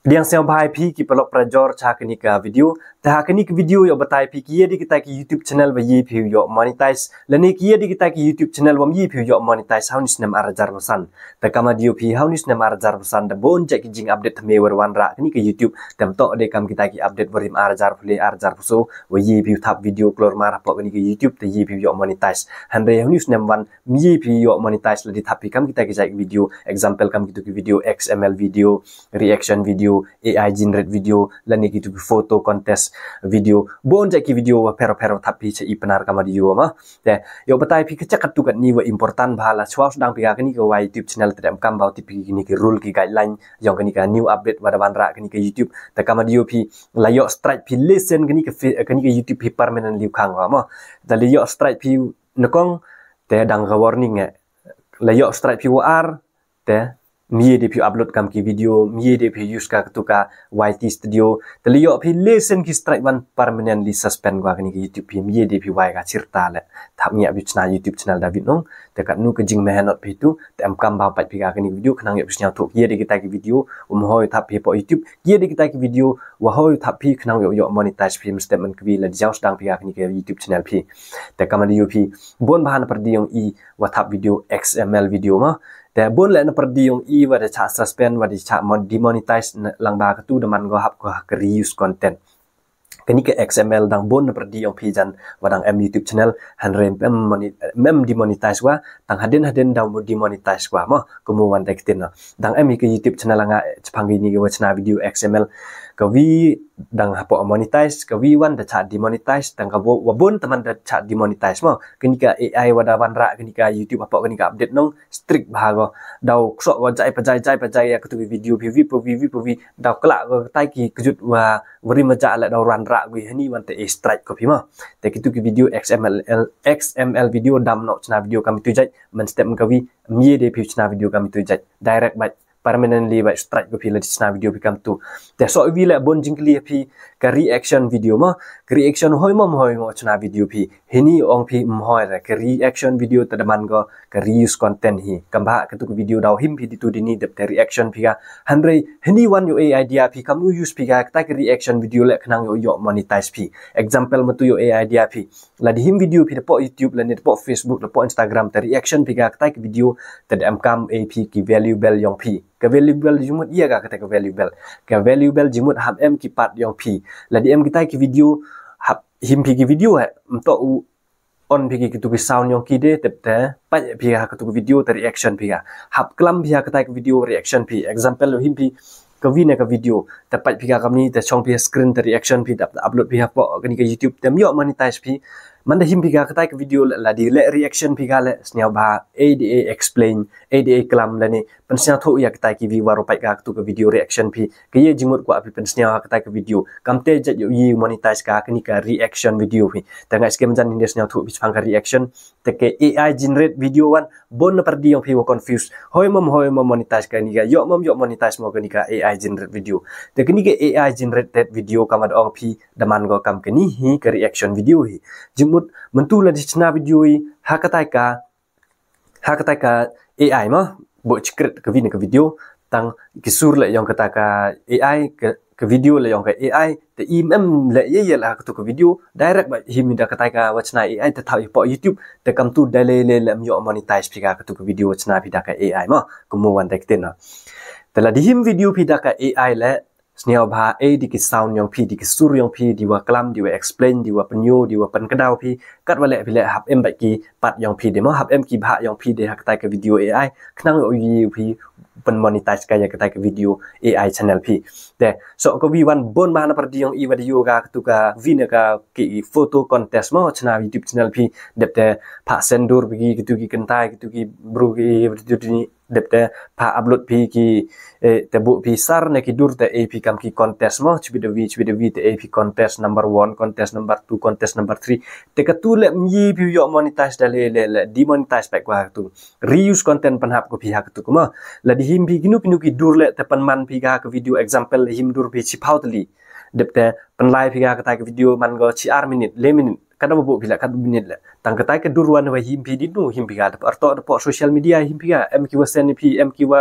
Diang siang bahai pi ki pelok prajor cha kini ka video ta kini ke video yo batai pi ki di kita ki YouTube channel ba yi pi yo monetize lani ki di kita ki YouTube channel wam yi pi yo monetize haunis nem arajar bosan ta kama dio pi haunis nem arajar bosan da bon ja ki jing update me wer wan ra kini ke YouTube tam to de kam kita ki update berim arajar pule arajar so wa yi pi tap video klor mar po kini ke YouTube ta yi pi yo monetize hande haunis nem wan yi pi yo monetize la di tap kam kita ki jai video example kam gitu ki video XML video reaction video AI generate video lani gitu foto contest video bon jaki video pero tapi ce ipenar kama di yo ma te yo batai pi kecak tu kan ni wa important bhala chwa sedang pi kini ke YouTube channel tedam kam bau tipi kini ke rule ki guideline yang kini ka new update wada banra kini ke YouTube te kama di yo pi layo strike pi listen kini ke YouTube pi permanent liu khang ma da layo strike pi nakong te dang ka warning layo strike pi war te mie de pi upload kam ki video mie de pi use ka tuka YT studio telio pi listen ki strike one permanently suspend gua kini ki YouTube pi mie de pi wai ka cirta le thap nya bi channel YouTube channel David nong dekat nu ke jing mehanot pi tu te am kam ba pat pi ka kini video kenang ya bisnya thuk ye de kita ki video hoi thap pi po YouTube ye de kita ki video wa hoi thap pi kenang yo monetize pi statement ki la jaw sedang pi ka kini ki YouTube channel pi te kam di pi bon bahan perdi yang i wa thap video XML video maแต่บนแหละนประเดี๋ยวอีว่าจะชา suspend ว่าจะชา demonetize หลังบากตู้ดมันก็หับก็ reuse content กันนี่ก็ XML ดังบนนประเดี๋ยวพี่จันว่าดัง YouTube channel หันเริ่ม demonetize ว่าดังhadenดัง demonetize ว่ามั้งก็มัววันแต่กินนะดังมีก็ YouTube channel ละงะจะพังกินี่ก็ว่าชนะวิดีโอ XML ก็วีดังapa monetize ka wi1 da cha demonetize dang ka wabon teman da cha demonetize mo kenika AI wada wanra kenika YouTube apa kenika update nong strict bahago dau sok wa jai pajai ya ketu video pv dau kelak ko tai ki kejut wa wari maja la dau ranra wi hani wan te strike ko pima te kitu ki video XML video dam no chna video kami tu jai men step ka wi mie de pi chna video kami tu jai direct by permanently by strike ko pi la chna video pi kam tu te so wi la bon jingkli pi ka reaction video ma reaction hoi mo chna video pi hini ong pi mhoi ra ka reaction video tadaman go ka reuse content hi kamba ka tu video daw him pi tu dini de reaction pi ga hanre hini wan yo idea pi kam use pi ga ta ka reaction video le khnang yo monetize pi example matu yo idea pi la di him video pi po YouTube la ne po Facebook la po Instagram ta reaction pi ga ta ka video tadam kam ap ki valuable yong pi ka valuable jumut iya ga kata ka valuable jumut hab em ki part yong pi la di em kita ki video hab him pi ki video mto on pi ki tu ki sound yong ki de tepte pa pi ha ka tu video ta reaction pi ga hab klam pi ha kata ka video reaction pi example him pi ka video tepat pi ka kami ta chong pi screen ta reaction pi da upload pi ha po kani ka YouTube tem yo monetize pi manda him pi ka kata ka video la di le reaction pi ga le snya ba ADA explain ADA klam la ni pensnya tho ya kata ki vi waro pai ka tu ka video reaction pi ke ye jimut ko api pensnya kata ka video kamte jat yo yi monetize ka kani ka reaction video pi tanga skem jan indes nya tho bi phang ka reaction te ke AI generate video wan bon na perdi yang pi wo confuse hoi mom monetize ka ni ga yo monetize mo kani ka AI generate video te kani ke AI generated video kamad ong pi daman go kam kani hi ka reaction video hi jimut mentu la di chna video hi hakatai ka AI ma bo secret ke video tang kisur la yang kata ka AI ke video la yang ka AI te imem la ye la ka tu ke video direct ba himida kata ka wachna AI te thau po YouTube te kam tu dale le yo monetize pi ka tu ke video wachna pi da ka AI ma kumuan tek tena tela di him video pi da ka AI la sniaw bha a di ki sound yong pi di ki sur yong pi di wa klam di wa explain di wa penyo di wa pen kedau pi kat wale pi le hab em ba ki pat yong pi de mo hab em ki bha yong pi de hak tai ka video AI knang o yi pi pen monetize ka ya ka tai ka video AI channel pi de so ko wi1 bon ma na par di yong i wa di yoga tu ka vina ka ki photo contest mo chana YouTube channel pi depte pha sendur bi ki tu ki kentai ki tu ki bru ki tu ni depte pha upload pi ki te bu pi sar ne ki dur te AP kam ki contest mo chbidevi te AP contest number 1 contest number 2 contest number 3 te ka tu le mi pi yo monetize dale le demonetize back wa tu reuse content panhap ko pi ha tu ko ma la di him pi ginu ki dur le te pan man pi ga ka video example him dur pi chi pautli depte pan live pi ga ka ta ka video man go chi ar minute le minute kada bo bila kad minute le tang ka ta ka durwan wa him pi di nu him pi ga arto po social media him pi ga em ki wa sen pi em ki wa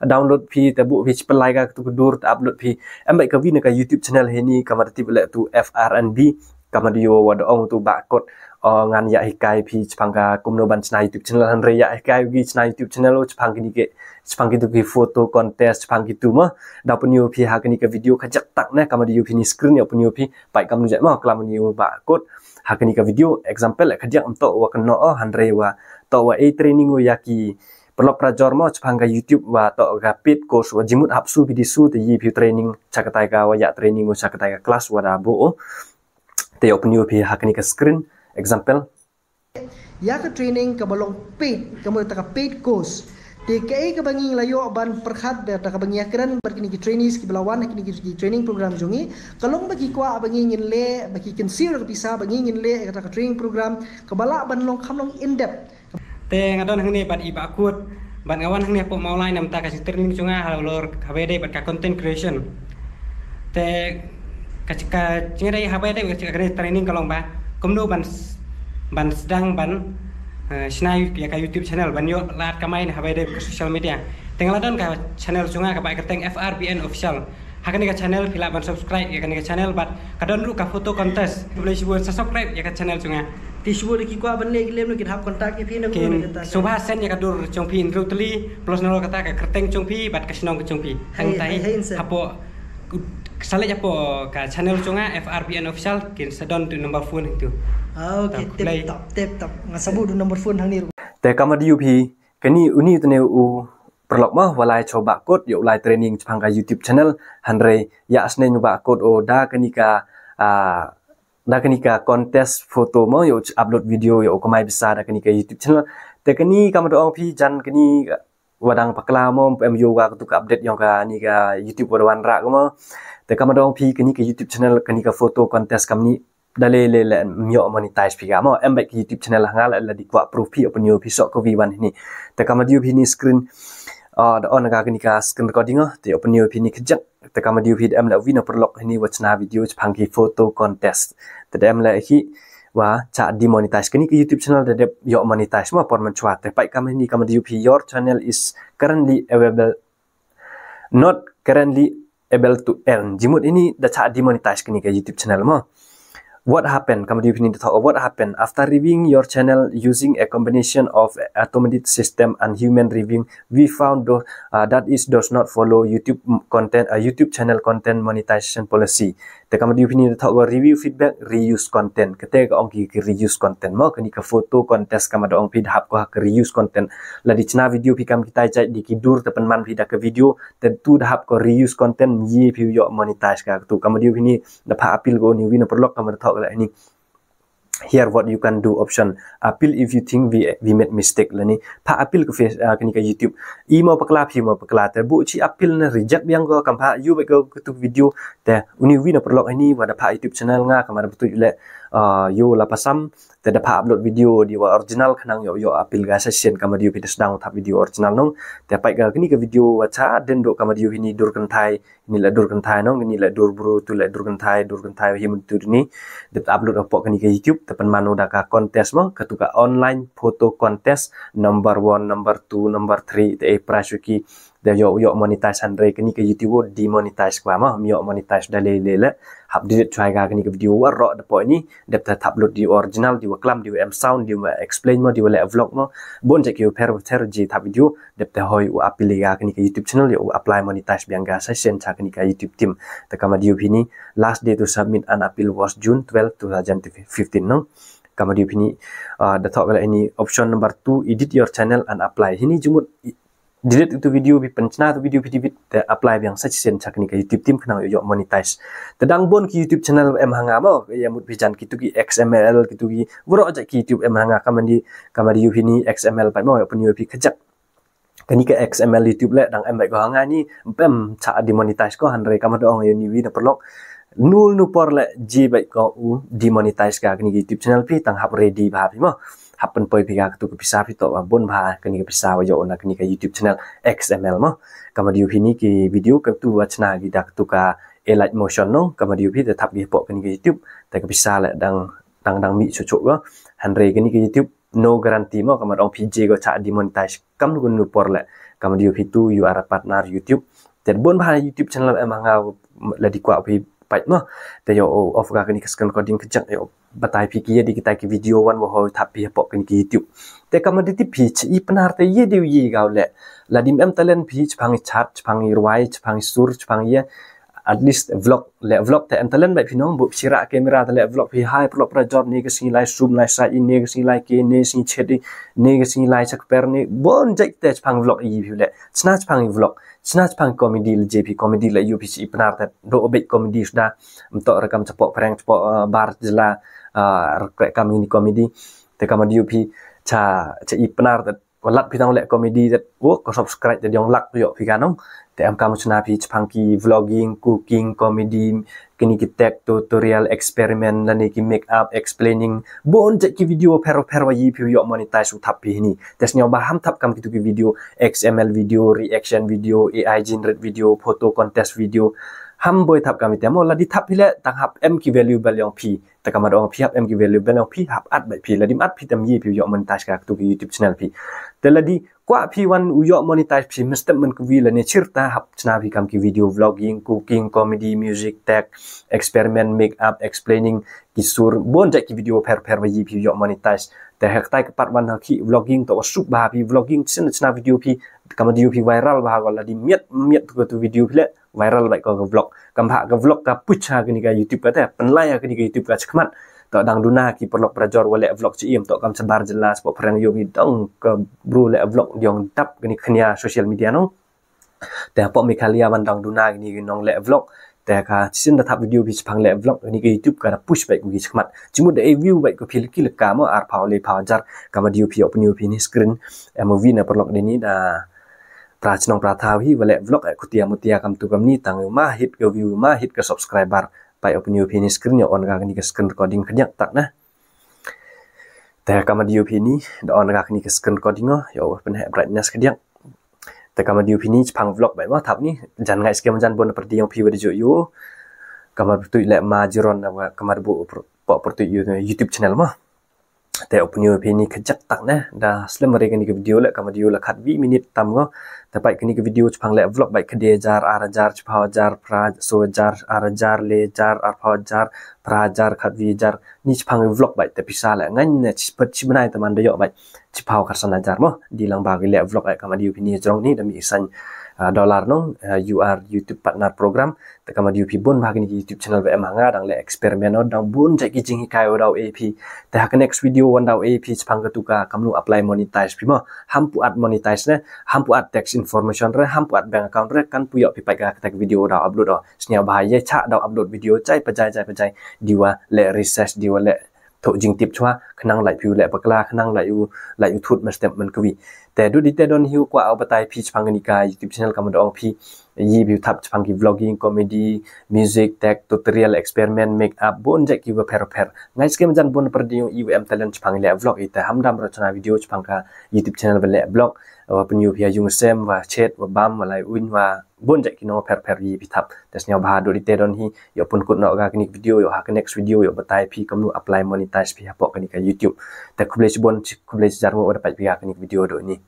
download pi tabu pi pelai ka tu dur upload pi ambai ka vi na ka YouTube channel hini kamar tip le tu FRNB kamar dio wad ong tu bakot ngan ya hikai pi chpanga kumno ban chna YouTube channel han re ya hikai gi chna YouTube channel o chpang ni ke chpang tu ki photo contest chpang tu ma da punyo pi ha ni ka video khajak tak na kamar dio pi ni screen ya punyo pi pai kam nu ja ma klam ni bakot ha ni ka video example khajak am to wa kan no han re wa to wa training o yaki perlu prajor mo chpanga YouTube wa to ga pit course wa jimut hapsu bidisu te yi pi training chakatai ka wa ya training o chakatai ka class wa da bo te open you pi hakni ka screen example ya ka training ka balong paid kamu ta ka paid course te kai ka bangi layo ban perkhat be ta ka bangi akran berkini ki trainees ki belawan kini ki training program jongi kalong bagi kwa bangi ngin le bagi consider bisa bangi ngin le ka training program ka bala ban long khamlong in depth te ngadon hang ni bat iba akut ban ngawan hang ni po mau lain nam ta ka training chunga halor habede bat ka content creation te ka cingrai habede ka training kalong ba komno ban sedang ban snai ya ka YouTube channel ban yo lat kamai habede ke social media tengladon ka channel chunga ka ba ka teng FRBN official hakani ka channel pila ban subscribe ya ka channel bat kadon ru ka photo contest boleh buat subscribe ya ka channel chunga tisbu ki kwa ban le lem ki hap kontak ki pin ko kata subha sen ya kadur chongpi rutli plus nol kata ka kerteng chongpi bat ka sinong ka chongpi hang tai hapo kesale apo ka channel chunga FRBN official kin sedon tu number phone itu okay tip top ngasabu du number phone hang ni te kamadi UP kani uni tne u perlok mah walai coba kod yo live training chpanga YouTube channel hanre ya asne nyoba kod o da kani ka kontes foto mo yo upload video yo kamai bisa da kani ka YouTube channel te kani kamado ong pi jan kani wadang pakla mo em yo wa tu update yang ka ni ka YouTube wan ra ko mo te kamado ong pi kani ka YouTube channel kani ka foto kontes kamni dale le myo monetize pi ga mo em ba YouTube channel hangal la di kwa proof pi open yo pi sok ko vi1 ni te kamado pi ni screen da on ga kani ka screen recording te open yo pi ni kejak te kamado pi em la vi no perlok ni wachna video chpangki photo contest te em la hi wa cha demonetize kani ke YouTube channel de yo monetize ma por man chwa te pai kam ni kam UP your channel is currently not currently able to earn jimut ini da cha demonetize kani ke YouTube channel ma what happened kam UP ni talk what happened after reviewing your channel using a combination of automated system and human reviewing we found that is does not follow YouTube content YouTube channel content monetization policy te kam UP ni talk review feedback reuse content kete ka ong ki reuse content mo kani ka photo contest kam ong pi hap ko ka reuse content la di chna video pi kam kita chai di kidur te man pi da ka video te tu da hap ko reuse content ye pi yo monetize ka tu kam UP ni da pha appeal go ni wi na perlok kam talk la ni here what you can do option appeal if you think we made mistake la ni pha appeal ko face kani ka YouTube imo pakla phi mo pakla te bu chi appeal na reject biang ko kam pha you ko tu video te uni wi na perlok ni wa da pha YouTube channel nga kamar betul le yo la pasam te da pha upload video di wa original khanang yo appeal ga session kamar you video sedang thap video original nong te pai ga kani ka video wa cha den do kamar you ni dur kan thai ni la dur kan thai nong ni la dur bro tu la dur kan thai him tu ni de upload opok kani ka YouTube tepan manu da ka contest mo katuka online photo contest number 1 number 2 number 3 te price ki de yo monetize andre kani ka YouTube demonetize kwa mo yo monetize da le hab di try ga kani ka video wa ro da po ni de ta upload di original di wa klam di m sound di wa explain mo di wa vlog mo bon check you per ji ta video de ta hoy wa apply ga kani ka YouTube channel yo apply monetize biang ga session cha kani ka YouTube team ta kama di ni last day to submit an appeal was June 12 2015 no kama di ni the talk ini option number 2 edit your channel and apply ini jumut delete itu video bi pencna tu video te apply biang session cha kani ka YouTube team kena yo monetize tedang bon ki YouTube channel em hanga mo ya mut bijan kitu ki XML kitu ki woro aja ki YouTube em hanga kama di ni XML pa mo pun YouTube kejak kani ka XML YouTube le dang em bai ko hanga ni pem cha demonetize ko hanre kama dong yo ni wi na perlok nul nu por le ji bai ko u demonetize ka kani YouTube channel pi tang hap ready ba pi mo happen poi piga tu bisa pi to bon ba kani ka bisa wa yo na kani ka YouTube channel XML mo kama di ni ki video ka tu wachna gi dak tu ka light motion no kama di te thap gi po kani ka YouTube ta ka bisa le dang mi chu go hanre kani ka YouTube no guarantee mo kama dong PJ go cha demonetize kam nu por le kemudian itu you are partner YouTube dan bon bah YouTube channel emang la di kwa pi pai no te yo of ga kini keskan coding kejak yo batai pi ki di kita ki video wan wo thap pi pok kini YouTube te kamadi ti pi chi penar te ye de ye ga le la dim em talent pi chpang chat chpang irwai chpang sur chpang ye at least vlog te em talent bai pinong bu sira kamera te vlog pi hai pro projor ni ke sing lai zoom lai sa in ni ke sing lai ke ni sing chedi ni ke sing lai chak per ni bon jek te chpang vlog i pi le chna chpang vlog chna chpang comedy le JP comedy le UPC penar te do obek comedy sudah untuk rekam cepok prank cepok bar jela rekam ini comedy te kamadi UP cha i penar te walat pitang le comedy te wo ko subscribe te yong lak yo pi kanong te am kamu chna pi chpangki vlogging cooking comedy kini ki tech tutorial experiment lani ki make up explaining bon je ki video pero wa yi pi yo monetize uthap pi ni tes nyaw ba ham thap kam ki tu ki video XML video reaction video AI generate video photo contest video ham boy thap kam te mo la di thap pi le tang hap m ki valuable yong pi ta kam dong pi hap m ki valuable yong pi hap at bai pi la dim at pi tam yi pi yo monetize ka tu ki YouTube channel pi te la di kwa pi wan u yo monetize pi mesti men ku vi la ne chirta hap chna pi kam ki video vlogging cooking comedy music tech experiment make up explaining kisur bon ja ki video per wa yi pi yo monetize te hak tai pat wan ki vlogging to sup ba pi vlogging chna video pi kam di pi viral ba ga la di miet tu video pi le viral bai ko vlog kam ha ka vlog ka pucha kini ka YouTube ka te penlai kini ka YouTube ka chkmat to dang duna ki perlok prajor wale vlog ci im to kam sebar jelas po perang yo dong ke bro le vlog diong tap kini khnia social media no te po mi khalia ban dang duna kini nong le vlog te ka sin da thap video bi phang le vlog kini ka YouTube ka push bai ku ki chkmat chimu de view bai ko phil ki le ka mo ar phaw le phaw jar kam di pi opini opini screen mov na perlok ni da prachnong prathawi wale vlog kutia mutia kam tu kam ni tang ma hit ke view ma hit ke subscriber pai opini screen yo on ga ni ke screen recording khnyak tak na te kam di opini da on ga ni ke screen recording yo pen brightness khnyak te kam di opini phang vlog bai ma thap ni jan ngai skem jan bon perdi yang pi wa jo yo kam tu le ma jiron wa kam bu po pertu YouTube channel ma te opini kejak tak na da slam mereka ni ke video le kam video la khat 20 minit tam go te pai kini ke video chpang le vlog bai khde jar ar jar chpha jar pra so jar ar jar le jar ar pha jar pra jar khat vi jar ni chpang vlog bai te pisa le ngan ne chpet chibnai te man de yo bai chpha kharsana jar mo di lang ba le vlog ai kam di opini jong ni da mi san dollar no you are YouTube partner program te kam di bon ba kini YouTube channel ba emanga dang le eksperimen no dang bun jai ki jing kai dau ap te hak next video one dau ap chpang ka tuka kamnu apply monetize pi mo hampu at monetize ne hampu at text information re hampu at bank account re kan puyo pi pai ka video dau upload snya bahaya cha dau upload video chai pajai diwa le research diwa le to jing tip chwa khnang lai piu le pakla khnang lai u thut ma step man kwi te du di te don hiu kwa au batai pi chpang ni ka YouTube channel kam do pi yi bi thap chpang ki vlogging comedy music tech tutorial experiment make up bon jek ki per ngai skem jan bon perdi UM talent chpang le vlog ite hamdam rachana video chpang ka YouTube channel le blog wa penyu pia yung sem wa chat wa bam wa lai win wa bon jek ki no per yi bi thap tesnya ba do di te don hi yo pun kut no ga kini video yo ha next video yo batai pi kamnu apply monetize pi ha pok kini ka YouTube te kuble bon kuble jar mo dapat pi ha kini video do ni